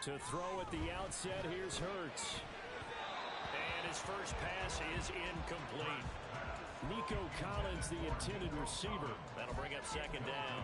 To throw at the outset, here's Hurts. And his first pass is incomplete. Nico Collins, the intended receiver. That'll bring up second down.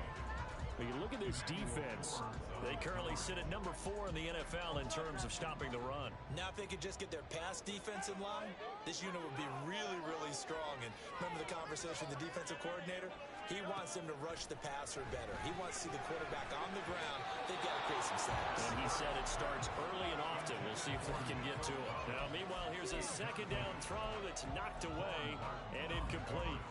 When you look at this defense, they currently sit at number 4 in the NFL in terms of stopping the run. Now if they could just get their pass defense in line, this unit would be really, really strong. And remember the conversation with the defensive coordinator? He wants them to rush the passer better. He wants to see the quarterback on the ground. They've got to create some sacks. And he said it starts early and often. We'll see if they can get to it. Now, meanwhile, here's a second down throw that's knocked away and incomplete.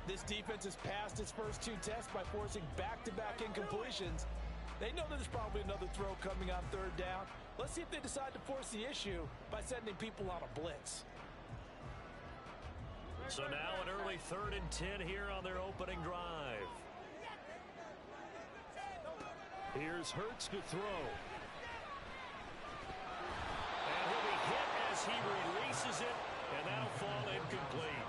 This defense has passed its first 2 tests by forcing back-to-back incompletions. They know there's probably another throw coming on third down. Let's see if they decide to force the issue by sending people on a blitz. So now an early 3rd and 10 here on their opening drive. Here's Hurts to throw. And he'll be hit as he releases it, and that'll fall incomplete.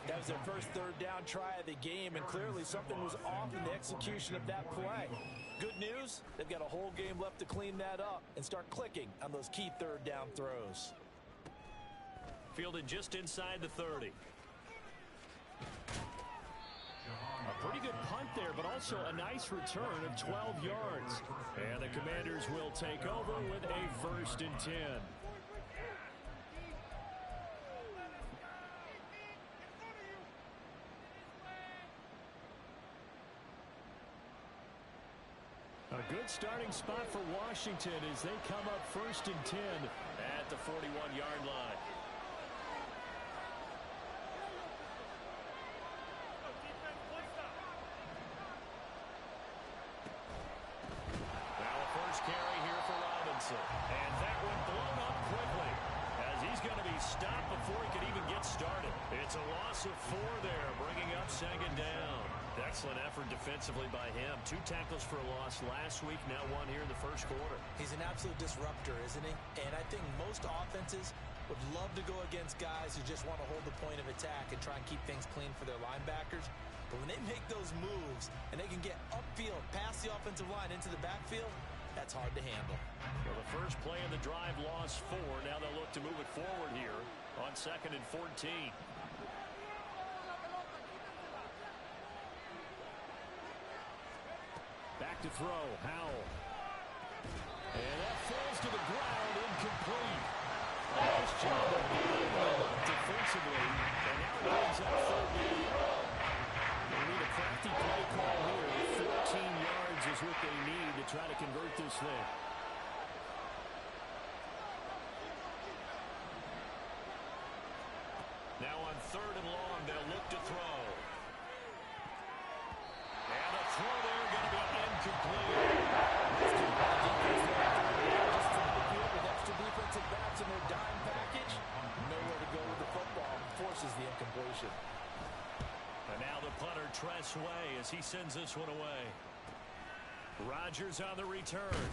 That was their first third down try of the game, and clearly something was off in the execution of that play. Good news, they've got a whole game left to clean that up and start clicking on those key third down throws. Fielded just inside the 30. A pretty good punt there, but also a nice return of 12 yards. And the Commanders will take over with a 1st and 10. A good starting spot for Washington as they come up 1st and 10 at the 41-yard line. Now a first carry here for Robinson. And that one blown up quickly as he's going to be stopped before he could even get started. It's a loss of 4 there, bringing up second down. Excellent effort defensively by him. 2 tackles for a loss last week, now 1 here in the first quarter. He's an absolute disruptor, isn't he? And I think most offenses would love to go against guys who just want to hold the point of attack and try and keep things clean for their linebackers. But when they make those moves and they can get upfield, past the offensive line into the backfield, that's hard to handle. Well, the first play of the drive lost 4. Now they'll look to move it forward here on 2nd and 14. Back to throw, Howell. And that falls to the ground, incomplete. Nice job of defensively. And now it brings up 3rd down. They need a crafty play call here. 14 yards is what they need to try to convert this thing. Now on 3rd and long, they'll look to throw. And a throw there going to be incomplete. Just trying to deal with extra defensive backs in their dime package. Nowhere to go with the football. Forces the incompletion. And now the punter Tress Way as he sends this one away. Rodgers on the return.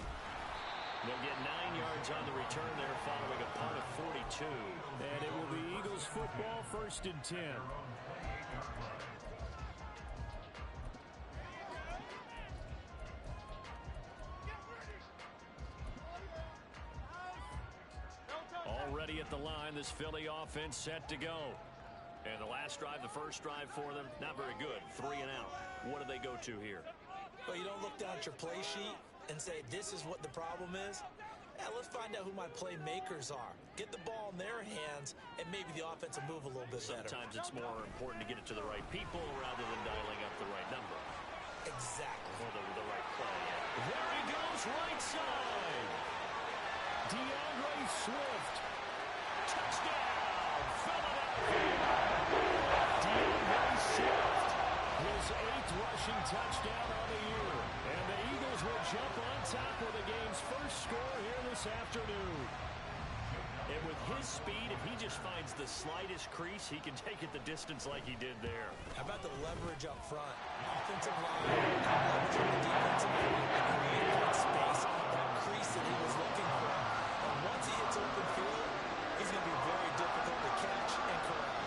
They'll get 9 yards on the return there following a punt of 42. And it will be Eagles football, 1st and 10. Already at the line, this Philly offense set to go. And the last drive, the first drive for them, not very good. 3 and out. What do they go to here? Well, you don't look down at your play sheet and say, this is what the problem is. Yeah, let's find out who my playmakers are. Get the ball in their hands, and maybe the offense will move a little bit better. Sometimes it's more important to get it to the right people rather than dialing up the right number. Exactly. Or the right play. Yeah. There he goes, right side. DeAndre Swift. Touchdown, Philadelphia. DeAndre Swift. His 8th rushing touchdown on the year. And the Eagles will jump on top of the game's first score here this afternoon. And with his speed, if he just finds the slightest crease, he can take it the distance like he did there. How about the leverage up front? Offensive line, leverage on the defensive line to create that space, that crease that he was looking for. And once he hits open field, he's going to be very difficult to catch and corral.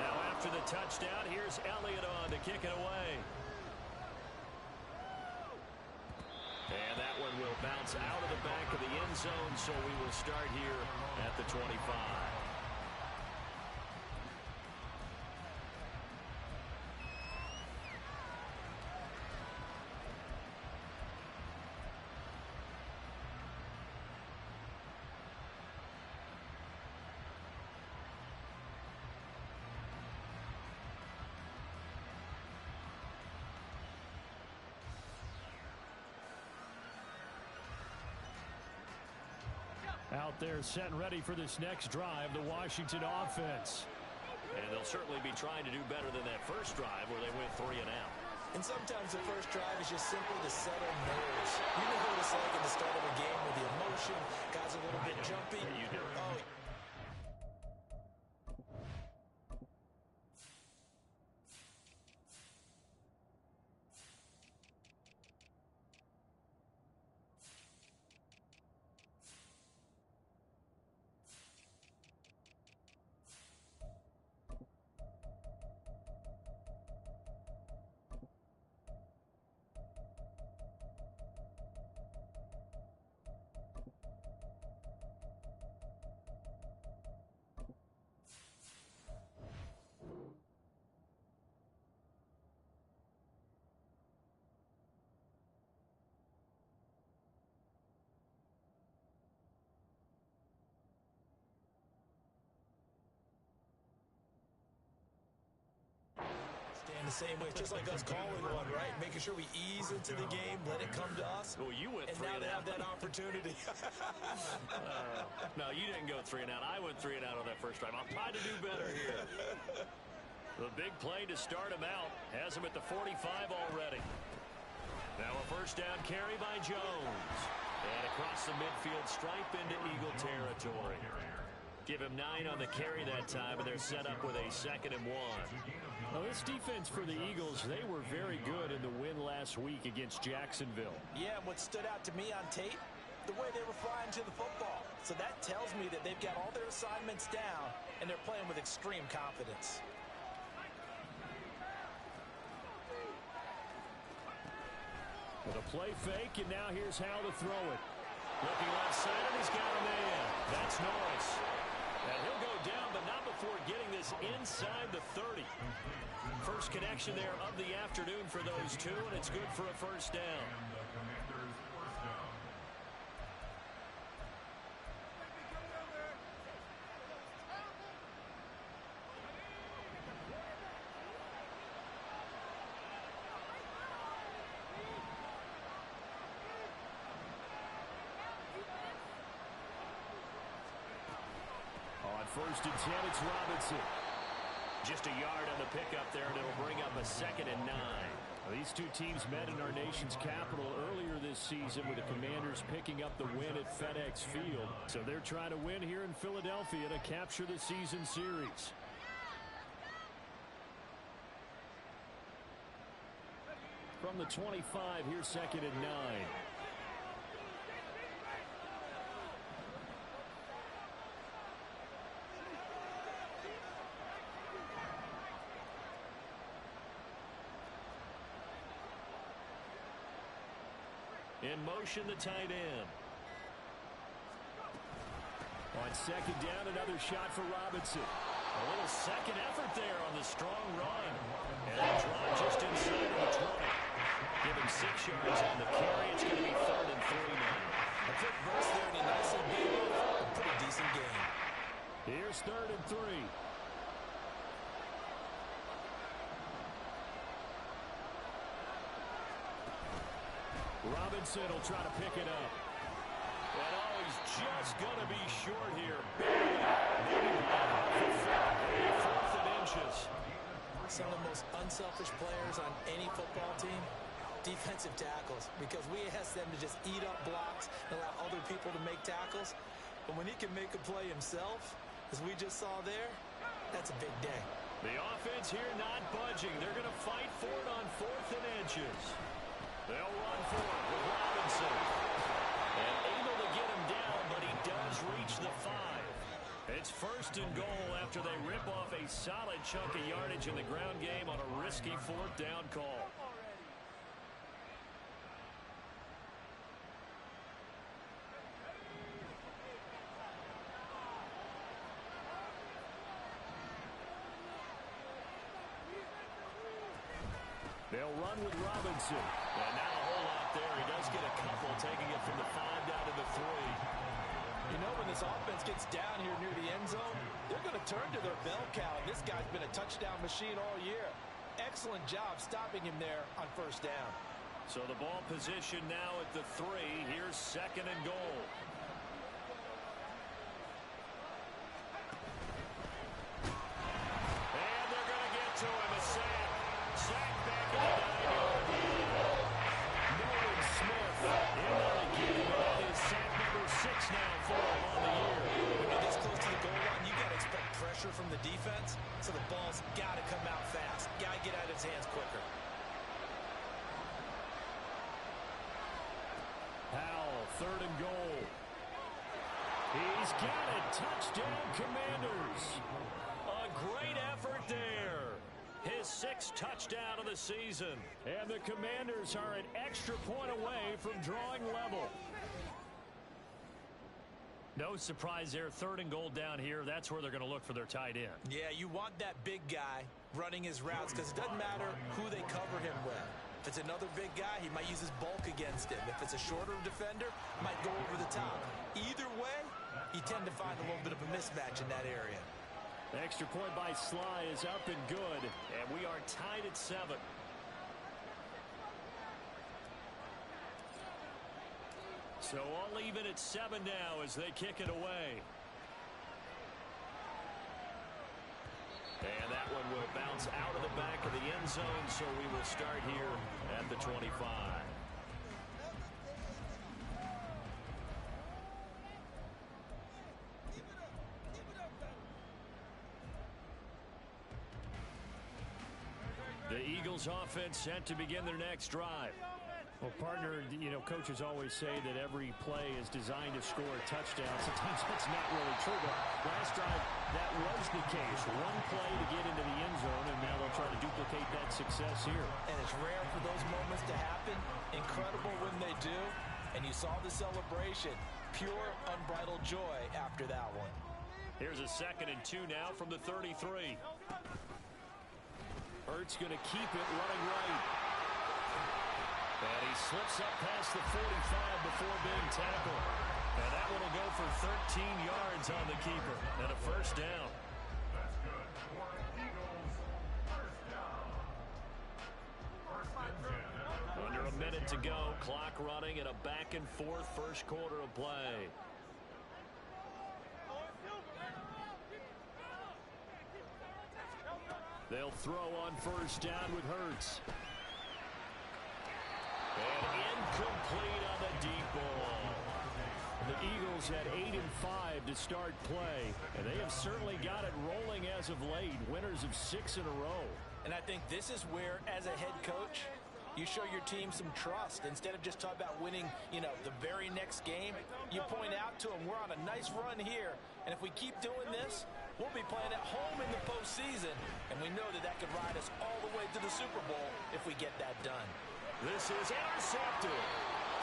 Now after the touchdown. Here's Elliott on to kick it away. And that one will bounce out of the back of the end zone, so we will start here at the 25. Out there set and ready for this next drive, the Washington offense. And they'll certainly be trying to do better than that first drive where they went 3 and out. And sometimes the first drive is just simply to settle nerves. You know what it's like at the start of a game with the emotion, guys a little bit jumpy. Yeah, you do. Oh, the same way, just like us calling one, right? Making sure we ease into the game, let it come to us. Well, you went and 3 now and they out. have that opportunity. No, you didn't go 3 and out. I went 3 and out on that first drive. I'm trying to do better here. The big play to start him out has him at the 45 already. Now a first down carry by Jones. And across the midfield stripe into Eagle territory. Give him 9 on the carry that time, and they're set up with a 2nd and 1. Well, this defense for the Eagles, they were very good in the win last week against Jacksonville. Yeah, and what stood out to me on tape, the way they were flying to the football. So that tells me that they've got all their assignments down, and they're playing with extreme confidence. With a play fake, and now here's how to throw it. Looking left side, and he's got a man. That's Norris. And he'll go down, but not before getting this inside the 30. First connection there of the afternoon for those two, and it's good for a first down. First and 10, it's Robinson. Just a yard on the pickup there, and it'll bring up a 2nd and 9. Well, these two teams met in our nation's capital earlier this season with the Commanders picking up the win at FedEx Field. So they're trying to win here in Philadelphia to capture the season series. From the 25, here's 2nd and 9. In motion, the tight end. On 2nd down, another shot for Robinson. A little second effort there on the strong run. And a draw just inside of the 20. Give him 6 yards on the carry. It's going to be 3rd and 3 now. A quick burst there, and he nicely beat him. A pretty decent game. Here's 3rd and 3. Robinson will try to pick it up. And oh, he's just going to be short here. Maybe 4th and inches. Some of the most unselfish players on any football team, defensive tackles, because we ask them to just eat up blocks and allow other people to make tackles. But when he can make a play himself, as we just saw there, that's a big day. The offense here not budging. They're going to fight for it on 4th and inches. They'll run for it with Robinson. And able to get him down, but he does reach the 5. It's first and goal after they rip off a solid chunk of yardage in the ground game on a risky fourth down call. They'll run with Robinson. And not a whole lot there. He does get a couple, taking it from the 5 down to the 3. You know, when this offense gets down here near the end zone, they're going to turn to their bell cow. And this guy's been a touchdown machine all year. Excellent job stopping him there on first down. So the ball position now at the 3. Here's second and goal. And they're going to get to him. A sack. Sack back in the 9-yard line. Nolan Smith in there again. That is sack number 6 now for him on the year. When you're this close to the goal line, you got to expect pressure from the defense. So the ball's got to come out fast. Got to get out of his hands quicker. Howell, third and goal. He's got it. Touchdown, Commanders. A great effort there. His 6th touchdown of the season. And the Commanders are an extra point away from drawing level. No surprise there. Third and goal down here. That's where they're going to look for their tight end. Yeah, you want that big guy running his routes because it doesn't matter who they cover him with. If it's another big guy, he might use his bulk against him. If it's a shorter defender, might go over the top. Either way, you tend to find a little bit of a mismatch in that area. The extra point by Sly is up and good, and we are tied at 7. So all even at 7 now as they kick it away. And that one will bounce out of the back of the end zone, so we will start here at the 25. The Eagles offense set to begin their next drive. Well, partner, you know, coaches always say that every play is designed to score a touchdown. Sometimes that's not really true, but last drive, that was the case. One play to get into the end zone, and now they'll try to duplicate that success here. And it's rare for those moments to happen. Incredible when they do. And you saw the celebration. Pure, unbridled joy after that one. Here's a 2nd and 2 now from the 33. Ertz going to keep it running right. And he slips up past the 45 before being tackled. And that one will go for 13 yards on the keeper. And a first down. Under a minute to go. Clock running and a back and forth first quarter of play. They'll throw on first down with Hurts. And incomplete on the deep ball. The Eagles had 8 and 5 to start play, and they have certainly got it rolling as of late. Winners of 6 in a row. And I think this is where, as a head coach, you show your team some trust. Instead of just talking about winning, you know, the very next game, you point out to them, we're on a nice run here, and if we keep doing this, we'll be playing at home in the postseason, and we know that that could ride us all the way to the Super Bowl if we get that done. This is intercepted.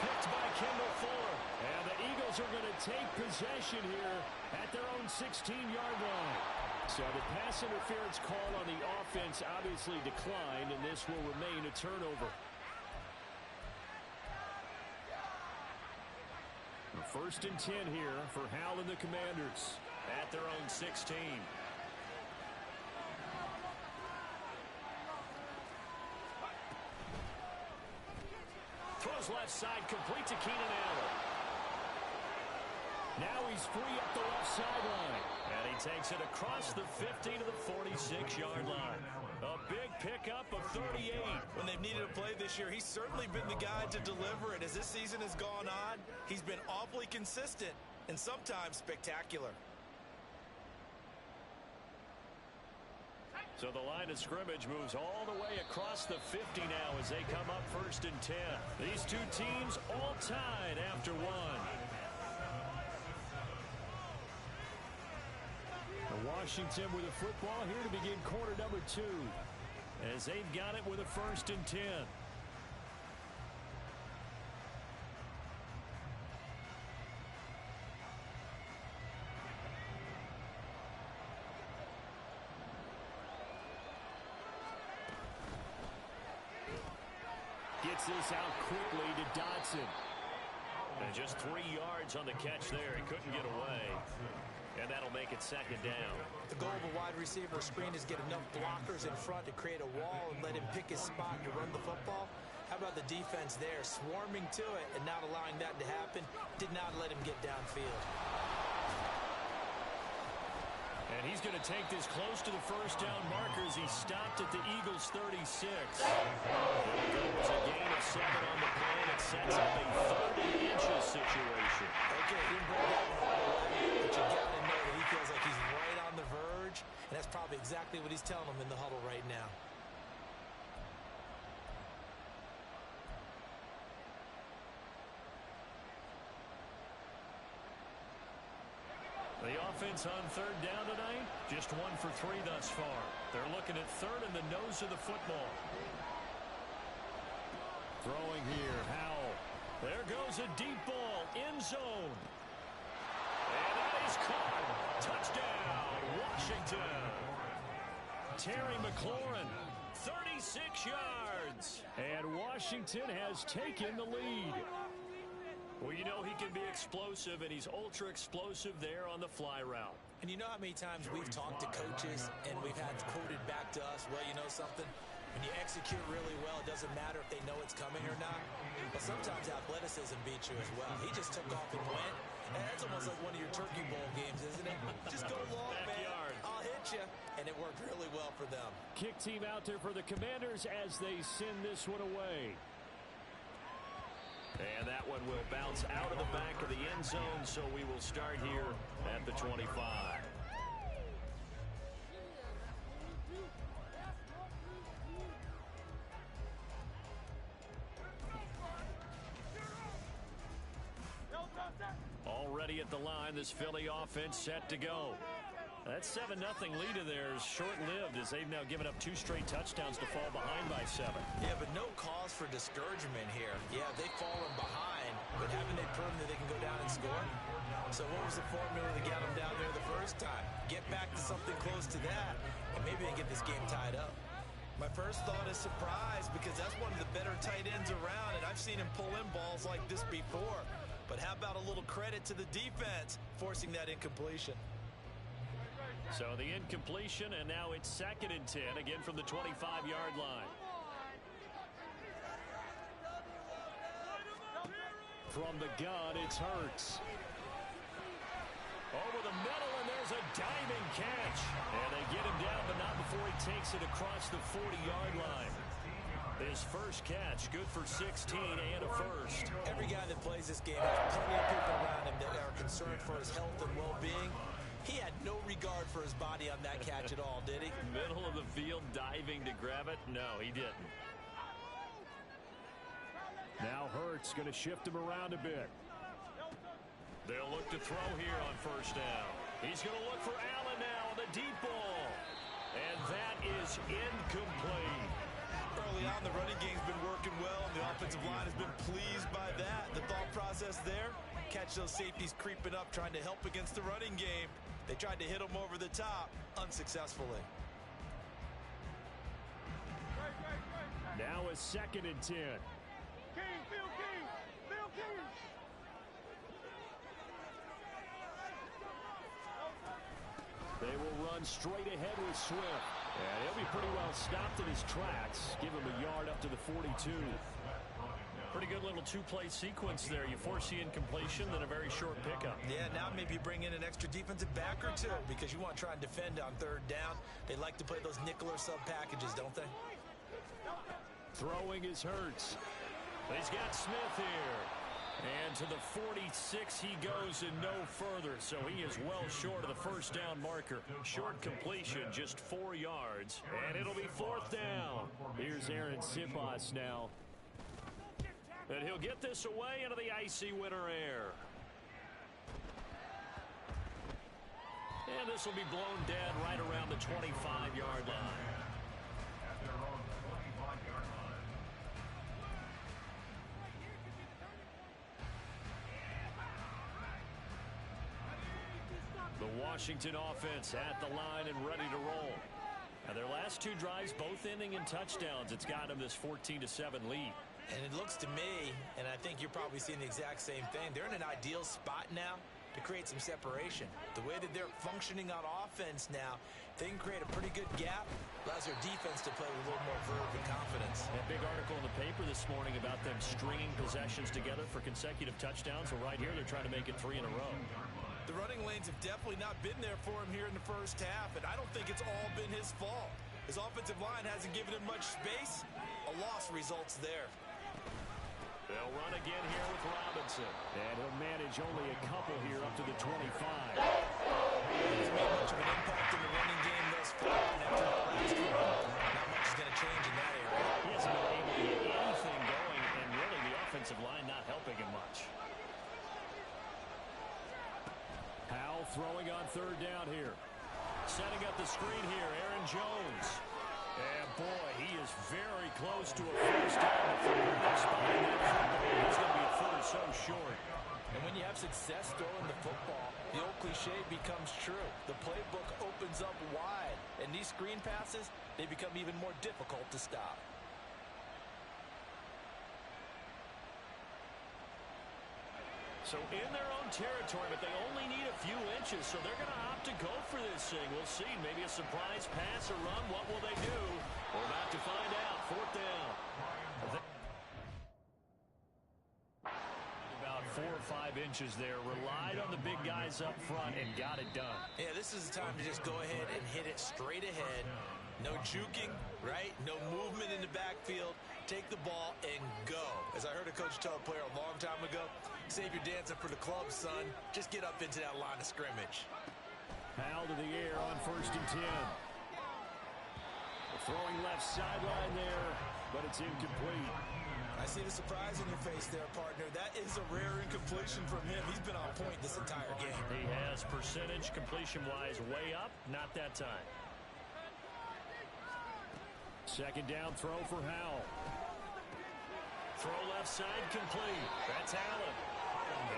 Picked by Kendall Fuller. And the Eagles are going to take possession here at their own 16-yard line. So the pass interference call on the offense obviously declined, and this will remain a turnover. First and 10 here for Howell and the Commanders at their own 16. Throws left side, complete to Keenan Allen. Now he's free up the left sideline. And he takes it across the 50 to the 46-yard line. A big pickup of 38. When they've needed a play this year, he's certainly been the guy to deliver it. As this season has gone on, he's been awfully consistent and sometimes spectacular. So the line of scrimmage moves all the way across the 50 now as they come up first and 10. These two teams all tied after one. Washington with the football here to begin quarter number 2. As they've got it with a 1st and 10. Gets this out quickly to Dodson. And just 3 yards on the catch there. He couldn't get away. And that'll make it 2nd down. The goal of a wide receiver screen is get enough blockers in front to create a wall and let him pick his spot to run the football. How about the defense there, swarming to it and not allowing that to happen? Did not let him get downfield. And he's going to take this close to the 1st down markers. He stopped at the Eagles' 36. There was a gain of 7 on the play, and it sets up a 3rd and inches situation. Okay, he didn't bring that one away, but you got to know that he feels like he's right on the verge, and that's probably exactly what he's telling them in the huddle right now. The offense on 3rd down tonight, just 1 for 3 thus far. They're looking at 3rd and the nose of the football. Throwing here, Howell. There goes a deep ball, end zone. And that is caught. Touchdown, Washington. Terry McLaurin, 36 yards. And Washington has taken the lead. Well, you know he can be explosive, and he's ultra-explosive there on the fly route. And you know how many times we've talked to coaches and we've had quoted back to us, well, you know something? When you execute really well, it doesn't matter if they know it's coming or not. But sometimes athleticism beats you as well. He just took off and went. And that's almost like one of your Turkey Bowl games, isn't it? Just go long, man. I'll hit you. And it worked really well for them. Kick team out there for the Commanders as they send this one away. And that one will bounce out of the back of the end zone, so we will start here at the 25. Already at the line, this Philly offense set to go. That 7-0 lead of theirs short-lived as they've now given up 2 straight touchdowns to fall behind by 7. Yeah, but no cause for discouragement here. Yeah, they've fallen behind, but haven't they proven that they can go down and score? So what was the formula to get them down there the first time? Get back to something close to that, and maybe they get this game tied up. My first thought is surprise, because that's one of the better tight ends around, and I've seen him pull in balls like this before. But how about a little credit to the defense forcing that incompletion? So the incompletion, and now it's 2nd and 10, again from the 25-yard line. From the gun, it's Hurts. Over the middle, and there's a diving catch. And they get him down, but not before he takes it across the 40-yard line. His first catch, good for 16 and a first. Every guy that plays this game has plenty of people around him that are concerned for his health and well-being. He had no regard for his body on that catch at all, did he? Middle of the field, diving to grab it? No, he didn't. Now Hurts going to shift him around a bit. They'll look to throw here on 1st down. He's going to look for Allen now on the deep ball. And that is incomplete. Early on, the running game's been working well, and the offensive line has been pleased by that. The thought process there, catch those safeties creeping up, trying to help against the running game. They tried to hit them over the top, unsuccessfully. Now a 2nd and 10. They will run straight ahead with Swift. And he'll be pretty well stopped in his tracks. Give him a yard up to the 42. Pretty good little 2-play sequence there. You force the incompletion, then a very short pickup. Yeah, now maybe you bring in an extra defensive back or 2 because you want to try and defend on 3rd down. They like to play those nickel or sub packages, don't they? Throwing is Hurts. He's got Smith here. And to the 46 he goes and no further. So he is well short of the 1st down marker. Short completion, just 4 yards. And it'll be 4th down. Here's Aaron Siposs now. And he'll get this away into the icy winter air. And this will be blown dead right around the 25-yard line. The Washington offense at the line and ready to roll. Now their last two drives both ending in touchdowns. It's got them this 14-7 lead. And it looks to me, and I think you're probably seeing the exact same thing, they're in an ideal spot now to create some separation. The way that they're functioning on offense now, they can create a pretty good gap. Allows their defense to play with a little more verve and confidence. A big article in the paper this morning about them stringing possessions together for consecutive touchdowns. Well, right here, they're trying to make it 3 in a row. The running lanes have definitely not been there for him here in the first half, and I don't think it's all been his fault. His offensive line hasn't given him much space. A loss results there. They'll run again here with Robinson. And he'll manage only a couple here up to the 25. He's made much of an impact in the running game thus far, and after the last one, not much is going to change in that area. He hasn't been able to get anything going, and really the offensive line not helping him much. Powell throwing on third down here. Setting up the screen here, Aaron Jones. And boy, he is very close to a first down. He's going to be a foot or so short. And when you have success throwing the football, the old cliche becomes true. The playbook opens up wide, and these screen passes, they become even more difficult to stop. So in their own territory, but they only need a few inches, so they're going to opt to go for this thing. We'll see. Maybe a surprise pass or run. What will they do? We're about to find out. Fourth down. About 4 or 5 inches there. Relied on the big guys up front and got it done. Yeah, this is the time to just go ahead and hit it straight ahead. No juking, right? No movement in the backfield. Take the ball and go. As I heard a coach tell a player a long time ago, save your dancing for the club, son. Just get up into that line of scrimmage. Powell to the air on 1st and 10. Throwing left sideline there, but it's incomplete. I see the surprise in your face there, partner. That is a rare incompletion from him. He's been on point this entire game. He has percentage completion-wise way up. Not that time. Second down throw for Howell. Throw left side complete. That's Allen.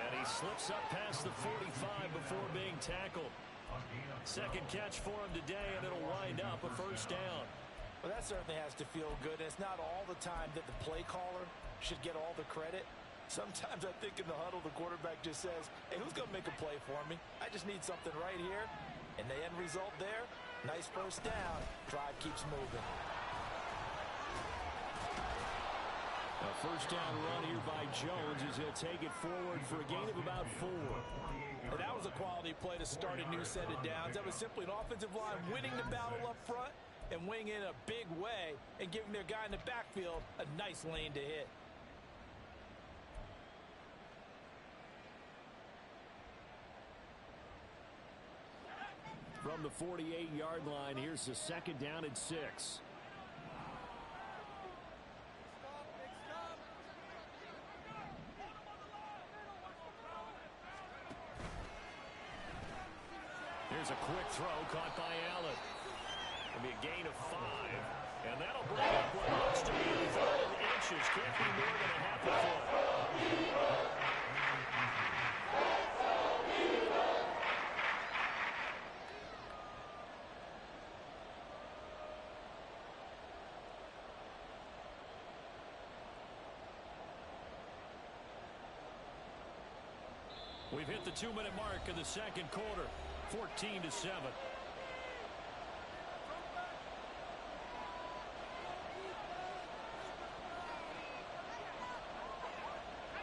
And he slips up past the 45 before being tackled. Second catch for him today, and it'll wind up a first down. Well, that certainly has to feel good. It's not all the time that the play caller should get all the credit. Sometimes I think in the huddle, the quarterback just says, hey, who's going to make a play for me? I just need something right here. And the end result there, nice first down. Drive keeps moving. A first down run here by Jones as he'll take it forward for a gain of about 4. And that was a quality play to start a new set of downs. That was simply an offensive line winning the battle up front and winning in a big way and giving their guy in the backfield a nice lane to hit. From the 48-yard line, here's the second down and 6. Here's a quick throw caught by Allen. It'll be a gain of 5. And that'll bring up what looks to be 3rd and inches. Can't be more than a half a foot. We've hit the 2-minute mark of the second quarter. 14-7.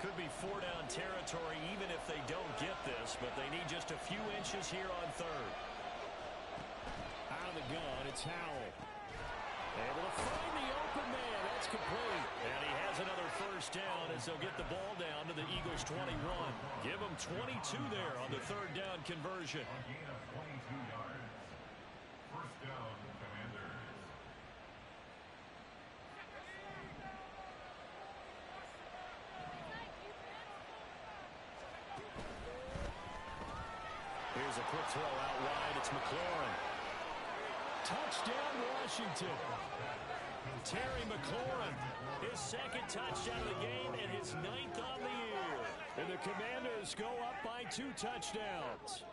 Could be 4-down territory even if they don't get this, but they need just a few inches here on 3rd. Out of the gun, it's Howell. Able to find the open man. That's complete. And he has another first down as they'll get the ball down to the Eagles 21. Give them 22 there on the 3rd down conversion. First down, Commanders. Here's Here's a quick throw out wide. It's McLaurin. Touchdown, Washington. Terry McLaurin, his second touchdown of the game and his 9th on the year. And the Commanders go up by 2 touchdowns.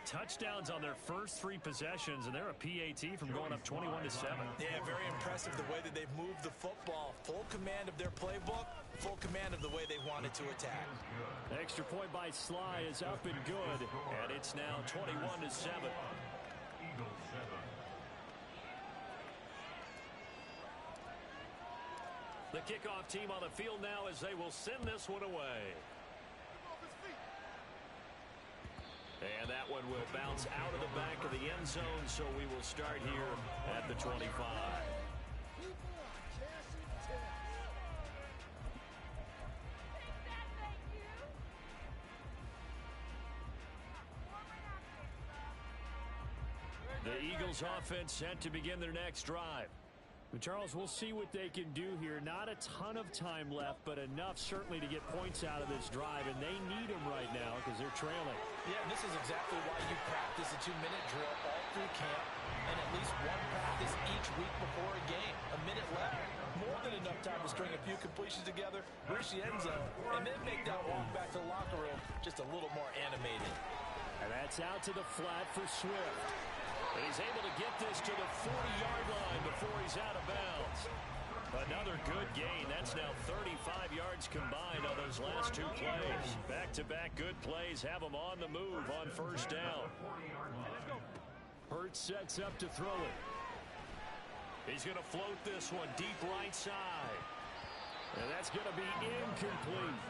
Touchdowns on their first 3 possessions, and they're a PAT from going up 21-7. Yeah, very impressive the way that they've moved the football. Full command of their playbook, full command of the way they wanted to attack. Extra point by Sly is up and good, and it's now 21-7. The kickoff team on the field now as they will send this one away. And that one will bounce out of the back of the end zone, so we will start here at the 25. The Eagles offense set to begin their next drive. Charles, we'll see what they can do here. Not a ton of time left, but enough certainly to get points out of this drive, and they need them right now because they're trailing. Yeah, and this is exactly why you practice a 2-minute drill all through camp and at least one practice each week before a game. A minute left, more than enough time to string a few completions together, reach the end zone, and then make that walk back to the locker room just a little more animated. And that's out to the flat for Swift. And he's able to get this to the 40-yard line before he's out of bounds. Another good gain. That's now 35 yards combined on those last 2 plays. Back-to-back good plays have him on the move on first down. Hurts sets up to throw it. He's going to float this one deep right side. And that's going to be incomplete.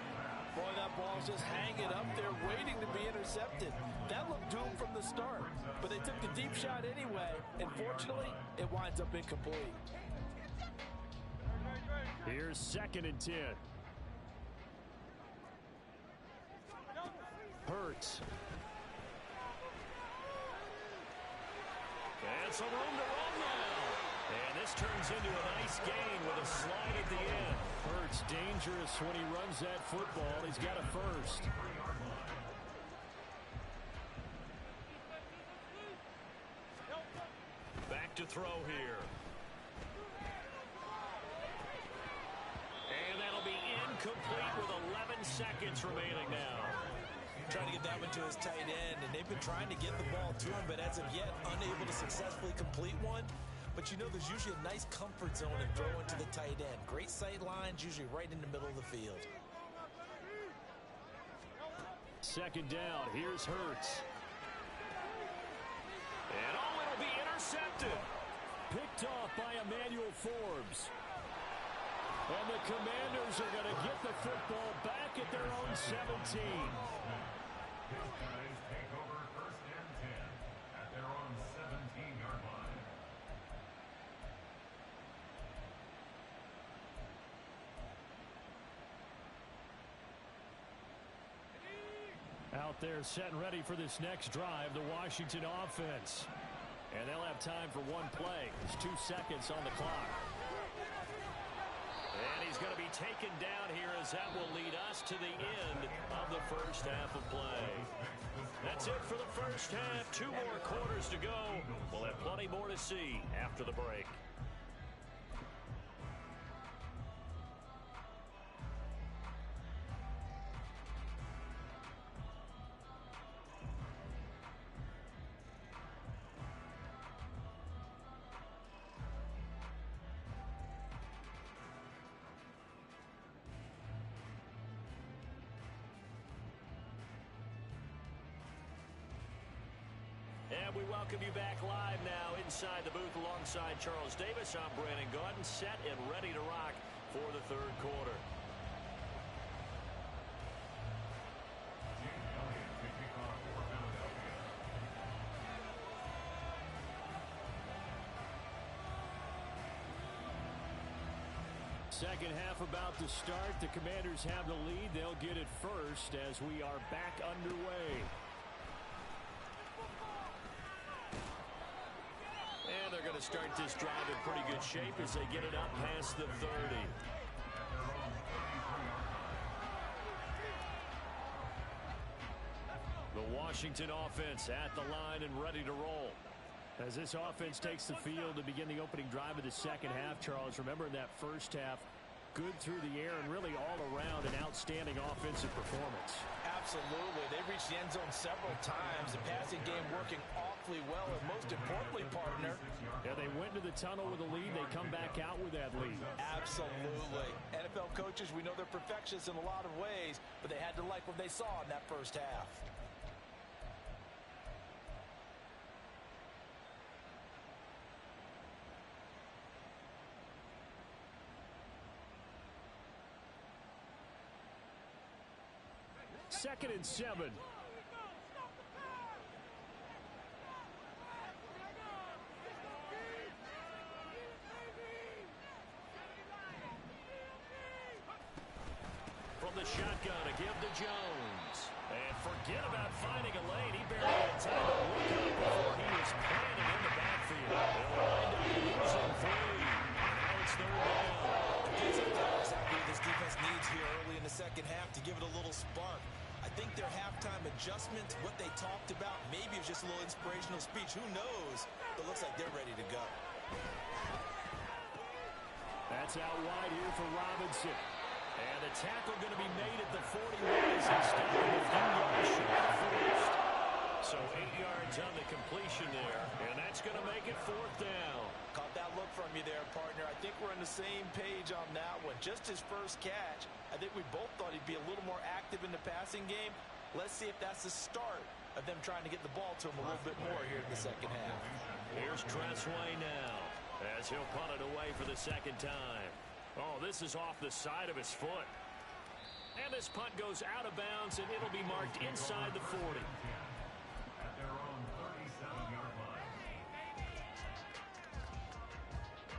Boy, that ball's just hanging up there waiting to be intercepted. That looked doomed from the start, but they took the deep shot anyway, and fortunately, it winds up incomplete. Here's 2nd and 10. Hurts. And some room to run now. And this turns into a nice gain with a slide at the end. Hurts dangerous when he runs that football. He's got a first. Back to throw here. And that'll be incomplete with 11 seconds remaining now. Trying to get that one to his tight end, and they've been trying to get the ball to him, but as of yet, unable to successfully complete one. But you know there's usually a nice comfort zone in throwing to the tight end. Great sight lines, usually right in the middle of the field. 2nd down. Here's Hurts. And it'll be intercepted. Picked off by Emmanuel Forbes. And the Commanders are going to get the football back at their own 17. Guys take over 1st and 10 at their own 17-yard line. Out there set and ready for this next drive, the Washington offense. And they'll have time for one play. There's 2 seconds on the clock. And he's going to be taken down here as that will lead us to the end of the first half of play. That's it for the first half. 2 more quarters to go. We'll have plenty more to see after the break. And we welcome you back live now inside the booth alongside Charles Davis. I'm Brandon Gaudin, set and ready to rock for the 3rd quarter. Second half about to start. The Commanders have the lead. They'll get it first as we are back underway. And they're going to start this drive in pretty good shape as they get it up past the 30. The Washington offense at the line and ready to roll. As this offense takes the field to begin the opening drive of the second half, Charles, remember in that first half, good through the air and really all around an outstanding offensive performance. Absolutely. They've reached the end zone several times. The passing game working awfully well, and most importantly, partner. Yeah, they went into the tunnel with a lead. They come back out with that lead. Absolutely. NFL coaches, we know they're perfectionists in a lot of ways, but they had to like what they saw in that first half. Second and 7. From the shotgun, a give to Jones. And forget about finding a lane. He barely had time to look up before he was planted in the backfield. They'll wind up losing 3. Now it's third down. Exactly what this defense needs here early in the second half to give it a little spark. I think their halftime adjustments, what they talked about, maybe it's just a little inspirational speech. Who knows? But it looks like they're ready to go. That's out wide here for Robinson. And the tackle going to be made at the 41 as he stopped a few yards short first. So 8 yards on the completion there, and that's going to make it fourth down. Caught that look from you there, partner. I think we're on the same page on that one. Just his first catch, I think we both thought he'd be a little more active in the passing game. Let's see if that's the start of them trying to get the ball to him a little bit more here in the second half. Here's Tressway now as he'll punt it away for the second time. Oh, this is off the side of his foot. And this punt goes out of bounds, and it'll be marked inside the 40. at their own 37-yard line.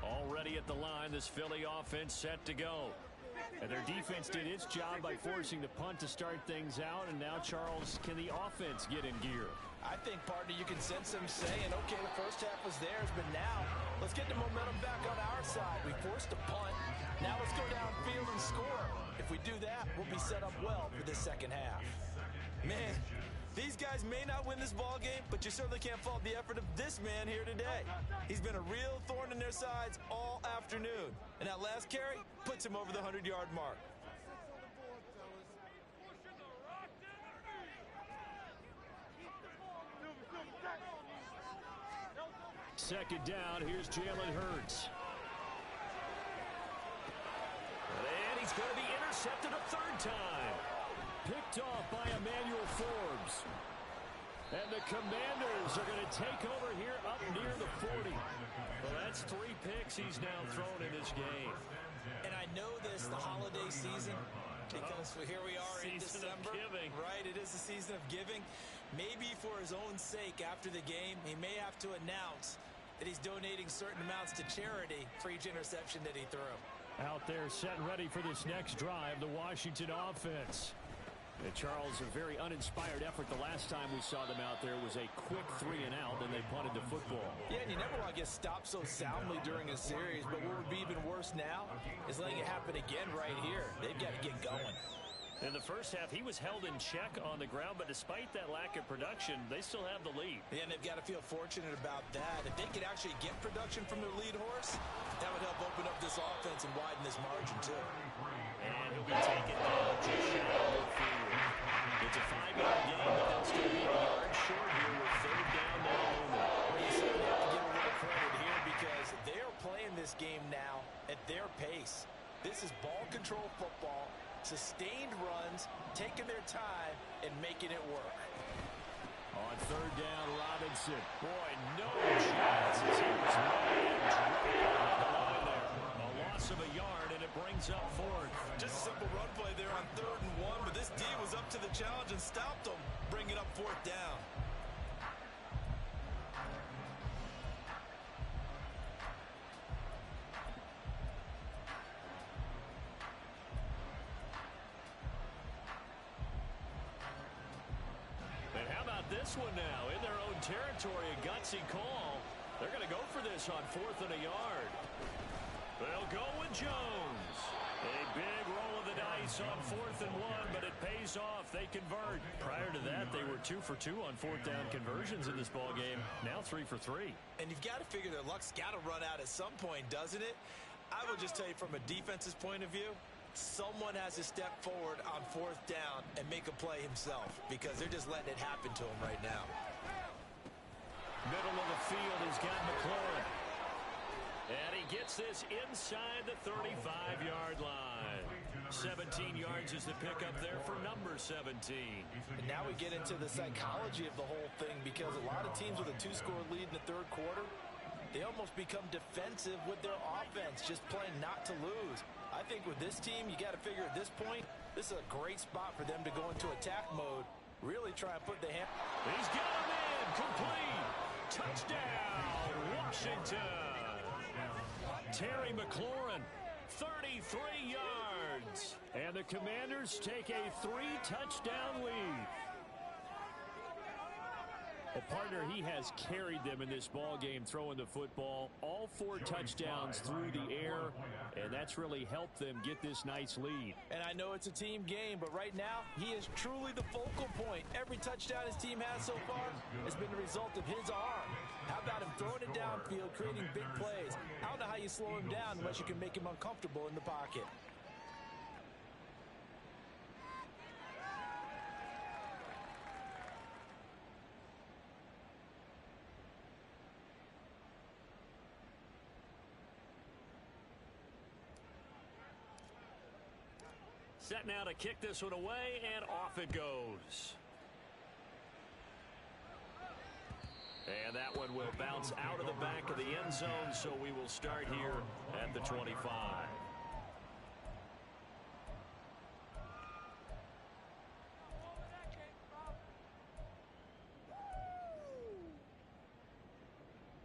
Already at the line, this Philly offense set to go. And their defense did its job by forcing the punt to start things out. And now, Charles, can the offense get in gear? I think, partner, you can sense them saying, okay, the first half was theirs, but now let's get the momentum back on our side. We forced a punt. Now let's go downfield and score. If we do that, we'll be set up well for the second half. Man, these guys may not win this ball game, but you certainly can't fault the effort of this man here today. He's been a real thorn in their sides all afternoon. And that last carry puts him over the 100-yard mark. Second down, here's Jalen Hurts. And he's going to be intercepted a third time. Picked off by Emmanuel Forbes. And the Commanders are going to take over here up near the 40. Well, that's 3 picks he's now thrown in this game. And I know this, the holiday season, because here we are in Season of December. giving. Right, it is the season of giving. Maybe for his own sake after the game, he may have to announce that he's donating certain amounts to charity for each interception that he threw. Out there set and ready for this next drive, the Washington offense. And Charles, a very uninspired effort the last time we saw them out there was a quick 3 and out, and they punted the football. Yeah, and you never want to get stopped so soundly during a series, but what would be even worse now is letting it happen again right here. They've got to get going. In the first half, he was held in check on the ground, but despite that lack of production, they still have the lead. Yeah, and they've got to feel fortunate about that. If they could actually get production from their lead horse, that would help open up this offense and widen this margin, too. And he'll be taken down just shy of midfield. It's a 5-yard gain, but they'll still be a yard short here with third down now only. Well, you certainly have to give a little credit here because they're playing this game now at their pace. This is ball control football, sustained runs, taking their time, and making it work. On third down, Robinson. Boy, no chances. He was not on the line there. A loss of a yard, and it brings up fourth. Just a simple run play there on 3rd and 1, but this D was up to the challenge and stopped them, bringing up 4th down. And how about this one now? In their own territory, a gutsy call. They're going to go for this on 4th and a yard. They'll go with Jones. A big roll of the dice this on 4th and 1, but it pays off. They convert. Prior to that, they were 2 for 2 on 4th down conversions in this ball game. Now 3 for 3. And you've got to figure their luck's got to run out at some point, doesn't it? I will just tell you from a defense's point of view, someone has to step forward on 4th down and make a play himself because they're just letting it happen to him right now. Middle of the field, he's got McLaurin. And he gets this inside the 35-yard line. 17 yards is the pickup there for number 17. And now we get into the psychology of the whole thing because a lot of teams with a 2-score lead in the third quarter, they almost become defensive with their offense, just playing not to lose. I think with this team, you got to figure at this point, this is a great spot for them to go into attack mode, really try and put the hand. He's got him in, complete. Touchdown, Washington. Terry McLaurin, 33 yards. And the Commanders take a 3-touchdown lead. Well, partner, he has carried them in this ball game throwing the football. All 4 touchdowns through the air, and that's really helped them get this nice lead. And I know it's a team game, but right now, he is truly the focal point. Every touchdown his team has so far has been the result of his arm. How about him throwing it downfield, creating big plays? I don't know how you slow him down unless you can make him uncomfortable in the pocket. Set now to kick this one away, and off it goes. And that one will bounce out of the back of the end zone, so we will start here at the 25.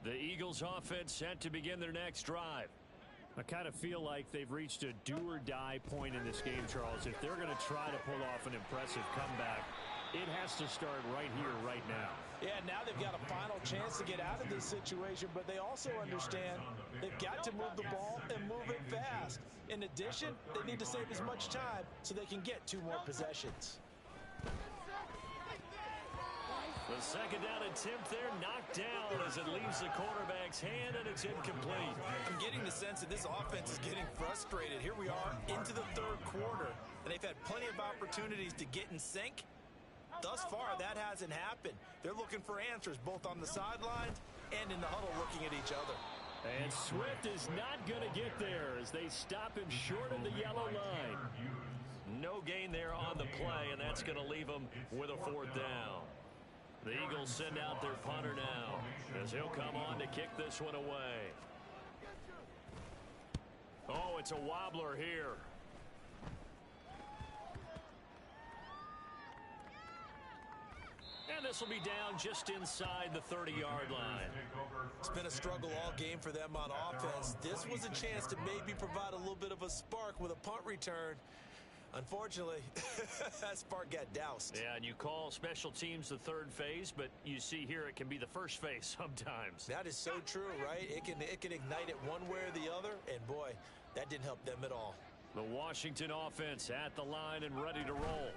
The Eagles offense set to begin their next drive. I kind of feel like they've reached a do-or-die point in this game, Charles. If they're going to try to pull off an impressive comeback, it has to start right here, right now. Yeah, now they've got a final chance to get out of this situation, but they also understand they've got to move the ball and move it fast. In addition, they need to save as much time so they can get 2 more possessions. The second down attempt there knocked down as it leaves the quarterback's hand, and it's incomplete. I'm getting the sense that this offense is getting frustrated. Here we are into the third quarter, and they've had plenty of opportunities to get in sync. Thus far, that hasn't happened. They're looking for answers both on the sidelines and in the huddle looking at each other. And Swift is not going to get there as they stop him short of the yellow line. No gain there on the play, and that's going to leave him with a 4th down. The Eagles send out their punter now as he'll come on to kick this one away. Oh, it's a wobbler here. And this will be down just inside the 30-yard line. It's been a struggle all game for them on offense. This was a chance to maybe provide a little bit of a spark with a punt return. Unfortunately, that spark got doused. Yeah, and you call special teams the third phase, but you see here it can be the first phase sometimes. That is so true, right? It can ignite it one way or the other, and boy, that didn't help them at all. The Washington offense at the line and ready to roll.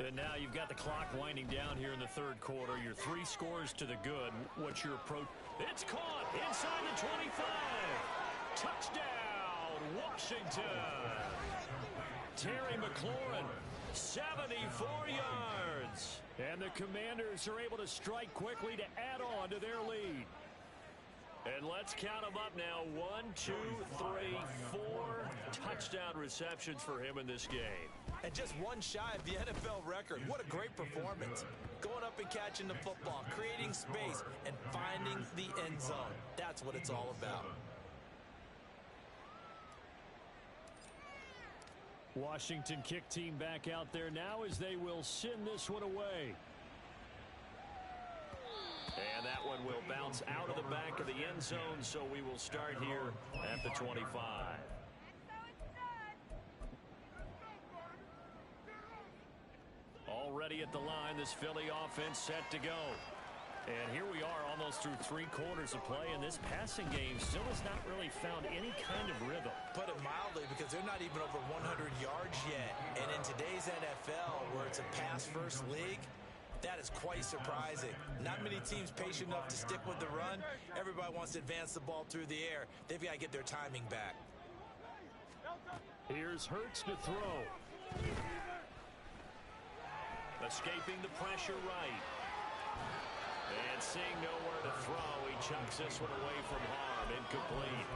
And now you've got the clock winding down here in the third quarter. You're 3 scores to the good. What's your approach? It's caught inside the 25. Touchdown, Washington. Terry McLaurin, 74 yards. And the Commanders are able to strike quickly to add on to their lead. And let's count them up now. 1, 2, 3, 4 touchdown receptions for him in this game. And just one shy of the NFL record. What a great performance. Going up and catching the football, creating space, and finding the end zone. That's what it's all about. Washington kick team back out there now as they will send this one away. And that one will bounce out of the back of the end zone, so we will start here at the 25. Already at the line, this Philly offense set to go. And here we are almost through 3 quarters of play, and this passing game still has not really found any kind of rhythm. Put it mildly, because they're not even over 100 yards yet. And in today's NFL, where it's a pass-first league, that is quite surprising. Not many teams patient enough to stick with the run. Everybody wants to advance the ball through the air. They've got to get their timing back. Here's Hurts to throw. Escaping the pressure right. And seeing nowhere to throw, he chucks this one away from harm. Incomplete.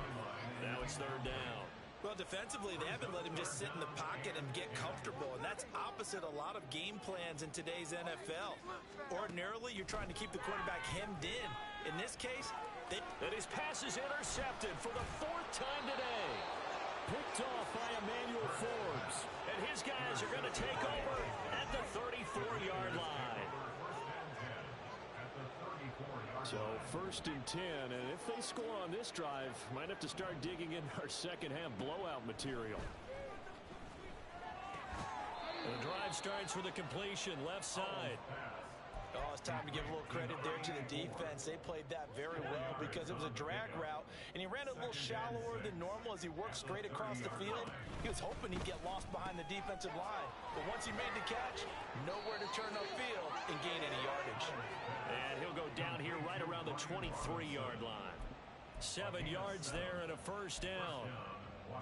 Now it's 3rd down. Well, defensively, they haven't let him just sit in the pocket and get comfortable, and that's opposite a lot of game plans in today's NFL. Ordinarily, you're trying to keep the quarterback hemmed in. In this case, and his pass is intercepted for the 4th time today. Picked off by Emmanuel Forbes. And his guys are going to take over at the 34-yard line. So 1st and 10, and if they score on this drive, might have to start digging in our second-half blowout material. The drive starts with a completion left side. Oh, it's time to give a little credit there to the defense. They played that very well because it was a drag route, and he ran a little shallower than normal as he worked straight across the field. He was hoping he'd get lost behind the defensive line, but once he made the catch, nowhere to turn upfield and gain any yardage. And he'll go down here right around the 23-yard line. 7 yards there and a 1st down.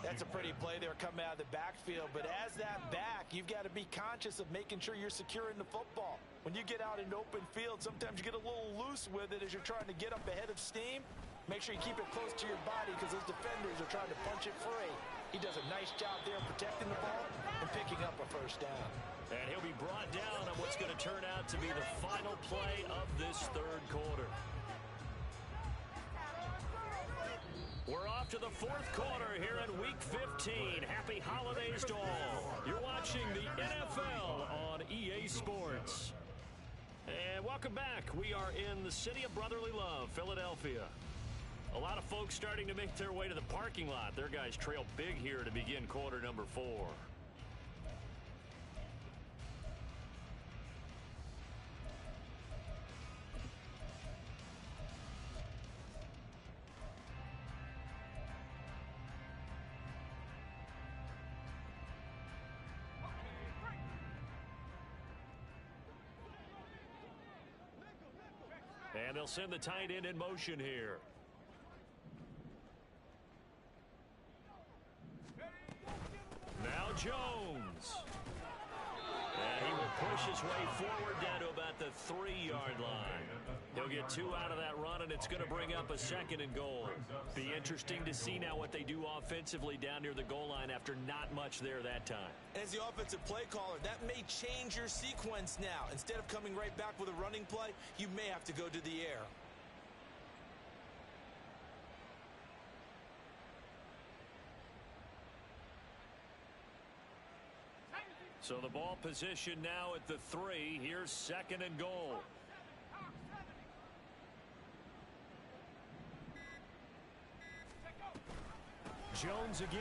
That's a pretty play there coming out of the backfield, but as that back, you've got to be conscious of making sure you're securing the football. When you get out in open field, sometimes you get a little loose with it as you're trying to get up ahead of steam. Make sure you keep it close to your body because those defenders are trying to punch it free. He does a nice job there protecting the ball and picking up a 1st down. And he'll be brought down on what's going to turn out to be the final play of this 3rd quarter. We're off to the 4th quarter here in Week 15. Happy holidays to all. You're watching the NFL on EA Sports. And welcome back. We are in the city of brotherly love, Philadelphia. A lot of folks starting to make their way to the parking lot. Their guys trail big here to begin quarter number 4. And they'll send the tight end in motion here. Now Jones. And he will push his way forward down to about the 3-yard line. He'll get 2 out of that run, and it's going to bring up a 2nd and goal. Be interesting to see now what they do offensively down near the goal line after not much there that time. As the offensive play caller, that may change your sequence now. Instead of coming right back with a running play, you may have to go to the air. So the ball position now at the 3. Here's 2nd and goal. Jones again.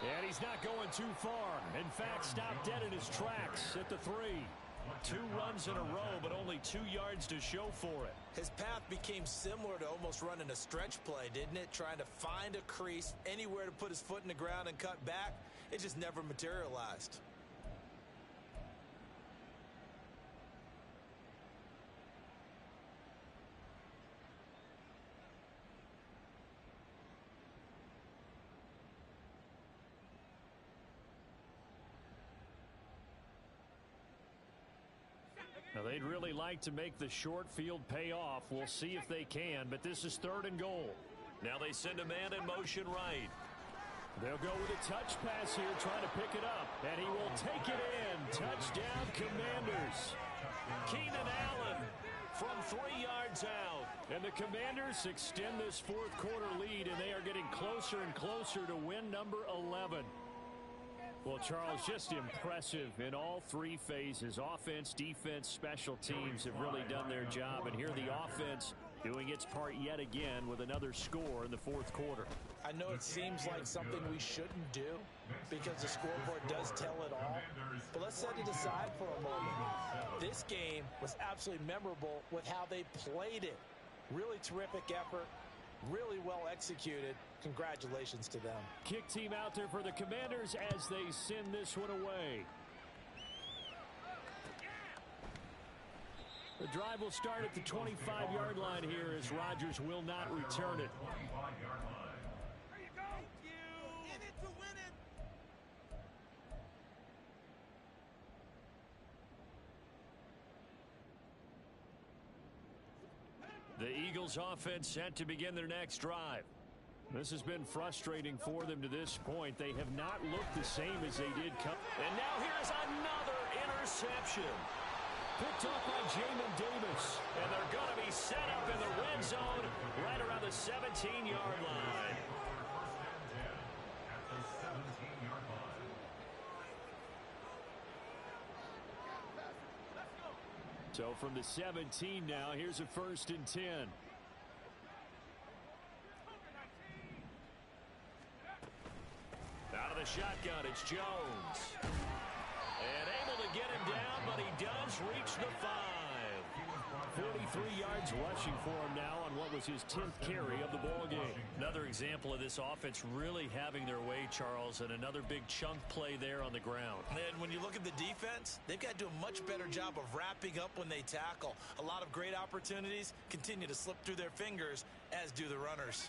And he's not going too far. In fact, stopped dead in his tracks at the 3. 2 runs in a row, but only 2 yards to show for it. His path became similar to almost running a stretch play, didn't it? Trying to find a crease, anywhere to put his foot in the ground and cut back. It just never materialized. Now, they'd really like to make the short field pay off. We'll see if they can, but this is 3rd and goal. Now they send a man in motion right. They'll go with a touch pass here, trying to pick it up, and he will take it in. Touchdown, Commanders. Keenan Allen from 3 yards out. And the Commanders extend this 4th quarter lead, and they are getting closer and closer to win number 11. Well, Charles, just impressive in all 3 phases. Offense, defense, special teams have really done their job. And here the offense doing its part yet again with another score in the fourth quarter. I know it seems like something we shouldn't do because the scoreboard does tell it all, but let's set it aside for a moment. This game was absolutely memorable with how they played it. Really terrific effort, really well executed. Congratulations to them. Kick team out there for the Commanders as they send this one away. The drive will start at the 25-yard line here as Rodgers will not return it. The Eagles offense set to begin their next drive. This has been frustrating for them to this point. They have not looked the same as they did. And now here's another interception. Picked off by Jamin Davis. And they're going to be set up in the red zone right around the 17-yard line. So from the 17 now, here's a 1st and 10. Out of the shotgun, it's Jones. And able to get him down, but he does reach the 5. 43 yards rushing for him now on what was his 10th carry of the ball game. Another example of this offense really having their way, Charles, and another big chunk play there on the ground. And when you look at the defense, they've got to do a much better job of wrapping up when they tackle. A lot of great opportunities continue to slip through their fingers, as do the runners.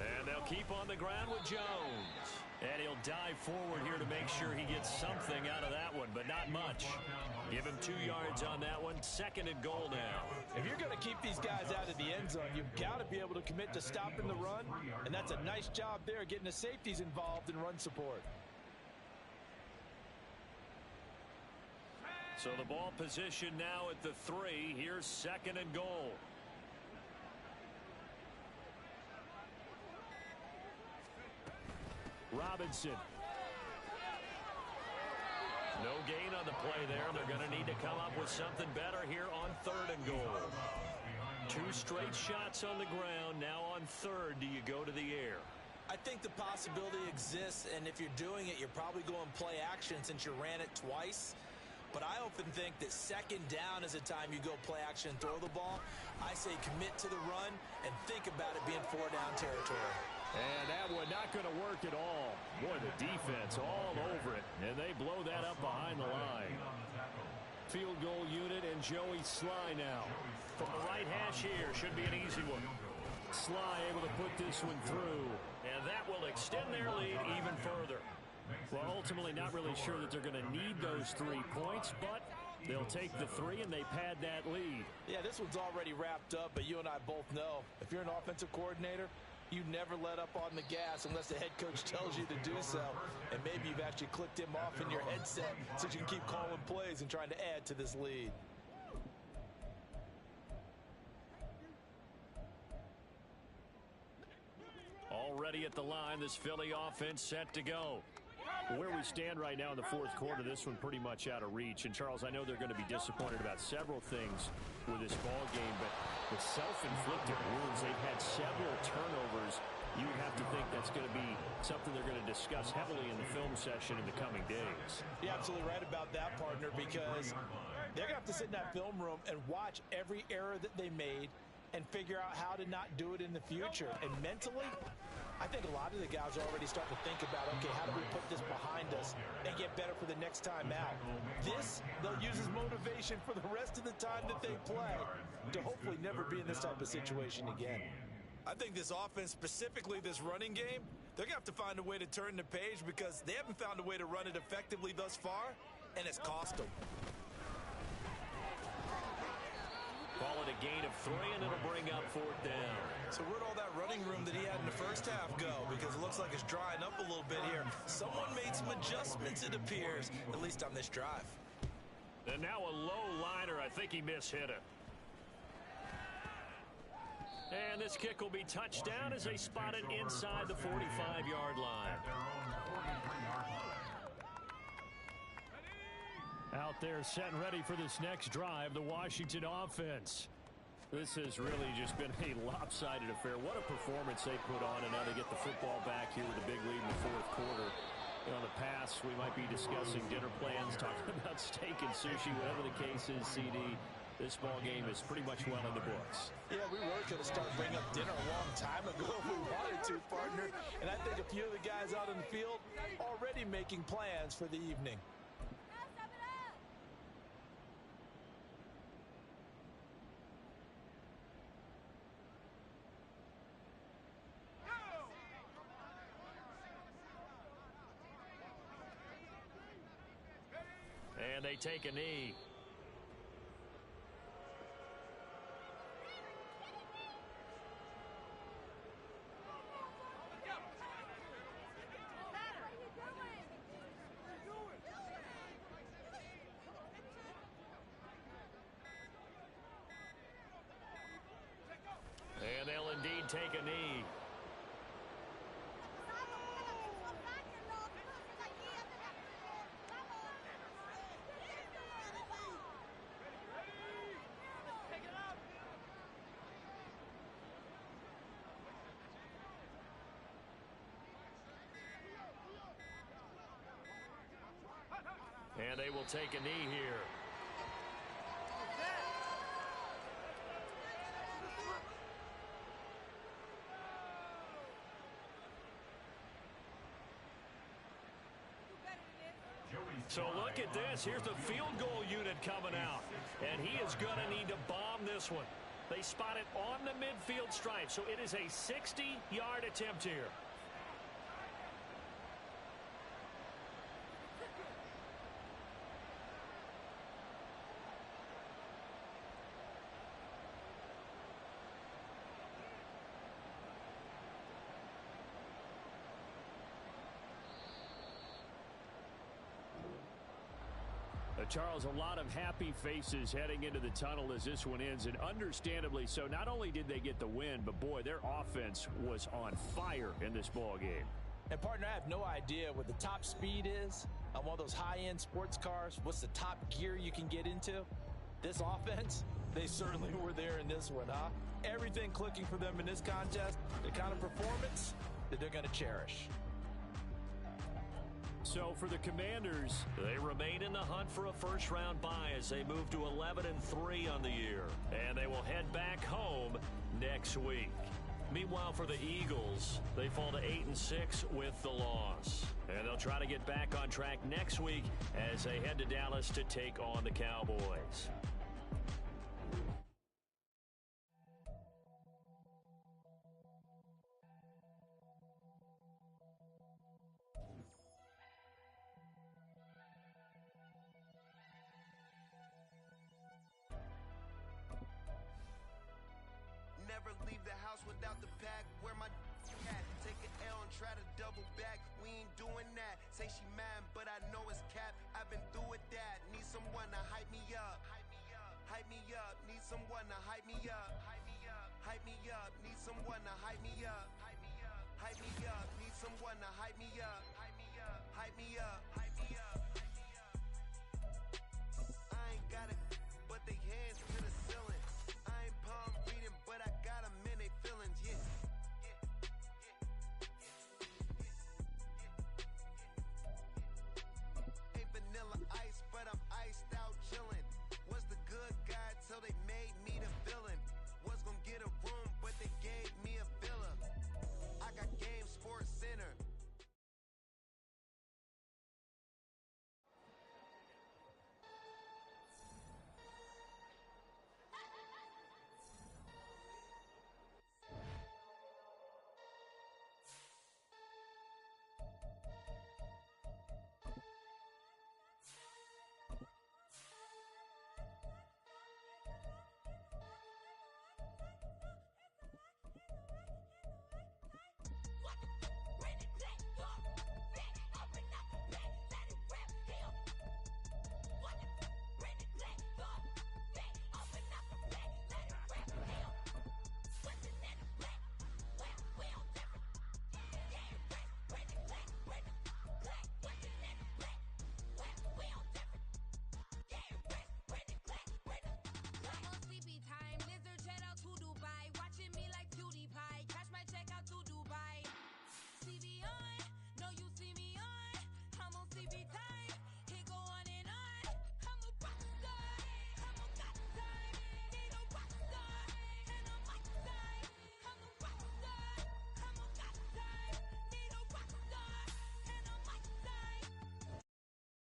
And they'll keep on the ground with Jones. And he'll dive forward here to make sure he gets something out of that one, but not much. Give him 2 yards on that one. 2nd and goal now. If you're going to keep these guys out of the end zone, you've got to be able to commit to stopping the run. And that's a nice job there, getting the safeties involved in run support. So the ball position now at the 3. Here's 2nd and goal. Robinson. No gain on the play there. They're going to need to come up with something better here on 3rd and goal. 2 straight shots on the ground. Now on 3rd, do you go to the air? I think the possibility exists, and if you're doing it, you're probably going play action since you ran it twice. But I often think that 2nd down is a time you go play action and throw the ball. I say commit to the run and think about it being 4-down territory. And that one not going to work at all. Boy, the defense all over it. And they blow that up behind the line. Field goal unit and Joey Sly now. From the right hash here. Should be an easy one. Sly able to put this one through. And that will extend their lead even further. Well, ultimately not really sure that they're going to need those 3 points, but they'll take the 3 and they pad that lead. Yeah, this one's already wrapped up, but you and I both know if you're an offensive coordinator, you never let up on the gas unless the head coach tells you to do so. And maybe you've actually clicked him off in your headset so you can keep calling plays and trying to add to this lead. Already at the line, this Philly offense set to go. Where we stand right now in the fourth quarter, this one pretty much out of reach. And, Charles, I know they're going to be disappointed about several things with this ball game, but the self-inflicted wounds, they've had several turnovers. You would have to think that's going to be something they're going to discuss heavily in the film session in the coming days. You're absolutely right about that, partner, because they're going to have to sit in that film room and watch every error that they made and figure out how to not do it in the future. And mentally, I think a lot of the guys are already starting to think about, okay, how do we put this behind us and get better for the next time out? This, they'll use as motivation for the rest of the time that they play to hopefully never be in this type of situation again. I think this offense, specifically this running game, they're going to have to find a way to turn the page because they haven't found a way to run it effectively thus far, and it's cost them. Call it a gain of 3, and it'll bring up 4th down. So where'd all that running room that he had in the first half go? Because it looks like it's drying up a little bit here. Someone made some adjustments, it appears, at least on this drive. And now a low liner. I think he mishit it. And this kick will be touched down as they spot it inside the 45-yard line. Out there setting ready for this next drive, the Washington offense. This has really just been a lopsided affair. What a performance they put on, and now they get the football back here with a big lead in the fourth quarter. You know, in the past, we might be discussing dinner plans, talking about steak and sushi, whatever the case is, CD. This ball game is pretty much well in the books. Yeah, we really could have started bringing up dinner a long time ago if we wanted to, partner. And I think a few of the guys out in the field already making plans for the evening. And they take a knee. And they'll indeed take a knee. And they will take a knee here. So look at this. Here's the field goal unit coming out. And he is going to need to bomb this one. They spot it on the midfield stripe. So it is a 60-yard attempt here. Charles, a lot of happy faces heading into the tunnel as this one ends, and understandably so. Not only did they get the win, but boy, their offense was on fire in this ball game. And partner, I have no idea what the top speed is on one of those high-end sports cars. What's the top gear you can get into? This offense, they certainly were there in this one, huh? Everything clicking for them in this contest, the kind of performance that they're going to cherish. So for the Commanders, they remain in the hunt for a first-round bye as they move to 11-3 on the year. And they will head back home next week. Meanwhile, for the Eagles, they fall to 8-6 with the loss. And they'll try to get back on track next week as they head to Dallas to take on the Cowboys. Never leave the house without the pack. Where my cat? Take an L and try to double back. We ain't doing that. Say she mad, but I know it's cap. I've been through with that. Need someone to hype me up. Hype me up. Need someone to hype me up. Hype me up. Need someone to hype me up. Hype me up. Need someone to hype me up. Hype me up.